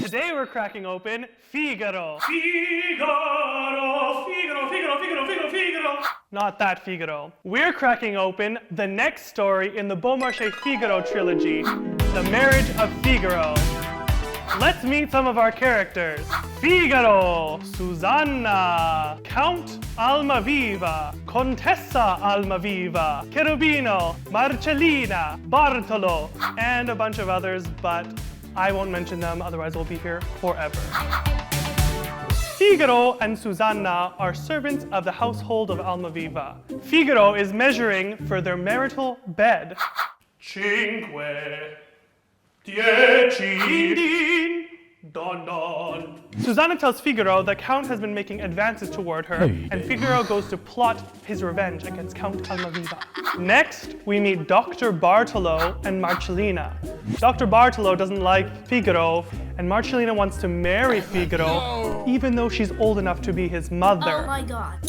Today we're cracking open Figaro. Not that Figaro. We're cracking open the next story in the Beaumarchais Figaro trilogy, The Marriage of Figaro. Let's meet some of our characters. Figaro, Susanna, Count Almaviva, Contessa Almaviva, Cherubino, Marcellina, Bartolo, and a bunch of others, but I won't mention them, otherwise we'll be here forever. Figaro and Susanna are servants of the household of Almaviva. Figaro is measuring for their marital bed. Cinque, dieci, din din, don don. Susanna tells Figaro that Count has been making advances toward her, and Figaro goes to plot his revenge against Count Almaviva. Next, we meet Dr. Bartolo and Marcellina. Dr. Bartolo doesn't like Figaro, and Marcellina wants to marry Figaro, even though she's old enough to be his mother. Oh my god.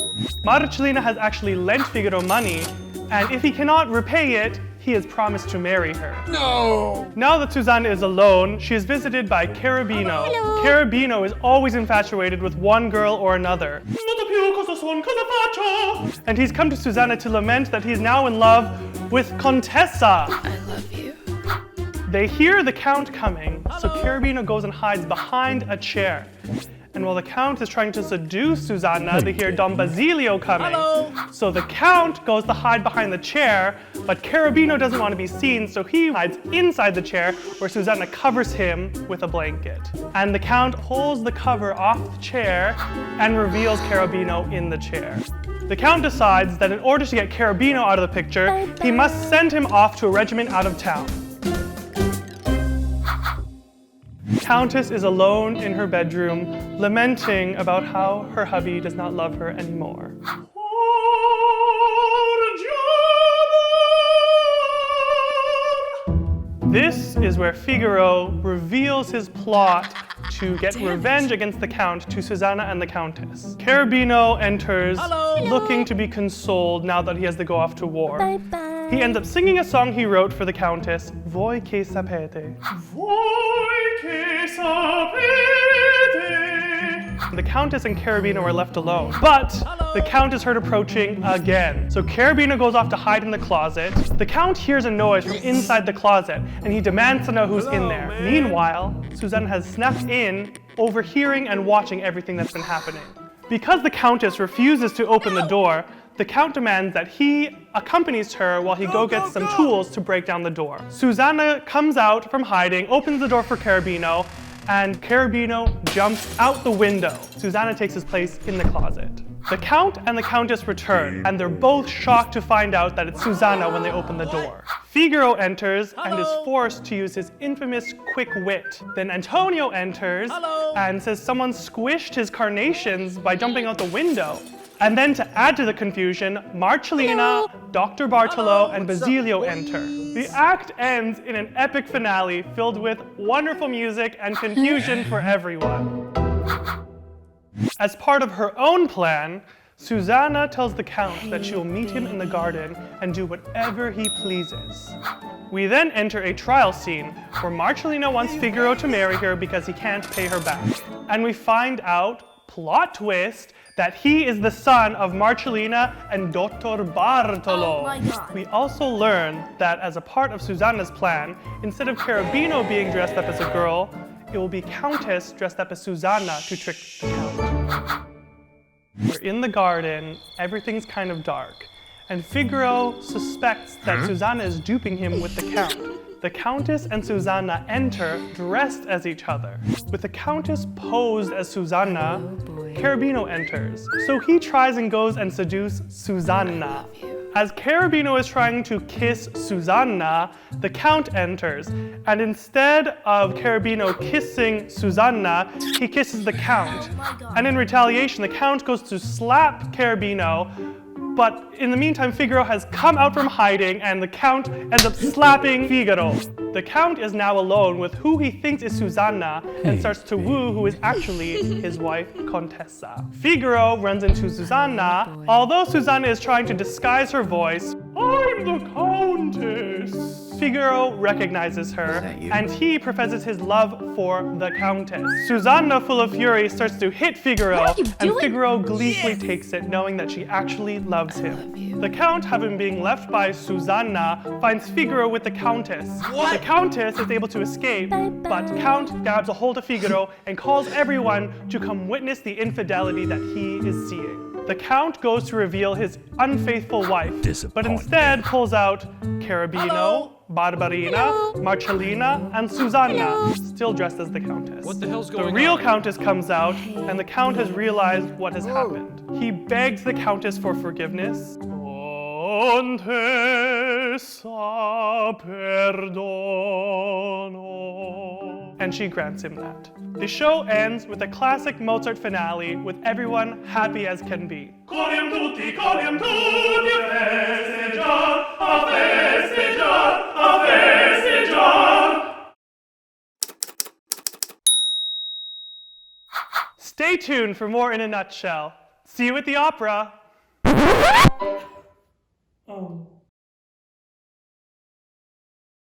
Marcellina has actually lent Figaro money, and if he cannot repay it, he has promised to marry her. No! Now that Susanna is alone, she is visited by Cherubino. Hello. Cherubino is always infatuated with one girl or another. And he's come to Susanna to lament that he's now in love with Contessa. I love you. They hear the Count coming, so Cherubino goes and hides behind a chair. And while the Count is trying to seduce Susanna, they hear Don Basilio coming. Hello. So the Count goes to hide behind the chair, but Cherubino doesn't want to be seen, so he hides inside the chair where Susanna covers him with a blanket. And the Count pulls the cover off the chair and reveals Cherubino in the chair. The Count decides that in order to get Cherubino out of the picture, he must send him off to a regiment out of town. Countess is alone in her bedroom, lamenting about how her hubby does not love her anymore. This is where Figaro reveals his plot to get revenge against the Count to Susanna and the Countess. Cherubino enters, looking to be consoled now that he has to go off to war. Bye-bye. He ends up singing a song he wrote for the Countess, Voi che sapete. Voi che sapete. The Countess and Cherubino are left alone, but the Count is heard approaching again. So Cherubino goes off to hide in the closet. The Count hears a noise from inside the closet, and he demands to know who's in there. Meanwhile, Susanna has snuck in, overhearing and watching everything that's been happening. Because the Countess refuses to open the door, the Count demands that he accompanies her while he go gets some tools to break down the door. Susanna comes out from hiding, opens the door for Cherubino, and Cherubino jumps out the window. Susanna takes his place in the closet. The Count and the Countess return, and they're both shocked to find out that it's Susanna when they open the door. Figaro enters and is forced to use his infamous quick wit. Then Antonio enters and says someone squished his carnations by jumping out the window. And then to add to the confusion, Marcellina, Dr. Bartolo, and Basilio enter. The act ends in an epic finale filled with wonderful music and confusion for everyone. As part of her own plan, Susanna tells the Count that she will meet him in the garden and do whatever he pleases. We then enter a trial scene where Marcellina wants Figaro to marry her because he can't pay her back. And we find out, plot twist, that he is the son of Marcellina and Dr. Bartolo. Oh my god. We also learn that as a part of Susanna's plan, instead of Cherubino being dressed up as a girl, it will be Countess dressed up as Susanna to trick the Count. We're in the garden, everything's kind of dark, and Figaro suspects that Susanna is duping him with the Count. The Countess and Susanna enter dressed as each other. With the Countess posed as Susanna, Cherubino enters. So he tries and goes and seduces Susanna. As Cherubino is trying to kiss Susanna, the Count enters. And instead of Cherubino kissing Susanna, he kisses the Count. And in retaliation, the Count goes to slap Cherubino, But in the meantime, Figaro has come out from hiding and the Count ends up slapping Figaro. The Count is now alone with who he thinks is Susanna and starts to woo who is actually his wife, Contessa. Figaro runs into Susanna. Although Susanna is trying to disguise her voice, I'm the Countess. Figaro recognizes her and he professes his love for the Countess. Susanna, full of fury, starts to hit Figaro and Figaro gleefully takes it, knowing that she actually loves him. The Count, having been left by Susanna, finds Figaro with the Countess. The Countess is able to escape, but Count grabs a hold of Figaro and calls everyone to come witness the infidelity that he is seeing. The Count goes to reveal his unfaithful wife, but instead pulls out Cherubino, Barbarina, Marcellina, and Susanna, still dressed as the Countess. What the hell's going on? The real Countess comes out, and the Count has realized what has happened. He begs the Countess for forgiveness. Contessa, perdono. And she grants him that. The show ends with a classic Mozart finale with everyone happy as can be. Coriam tutti, festeggiar, a festeggiar, a festeggiar. Stay tuned for more in a nutshell. See you at the opera. Oh.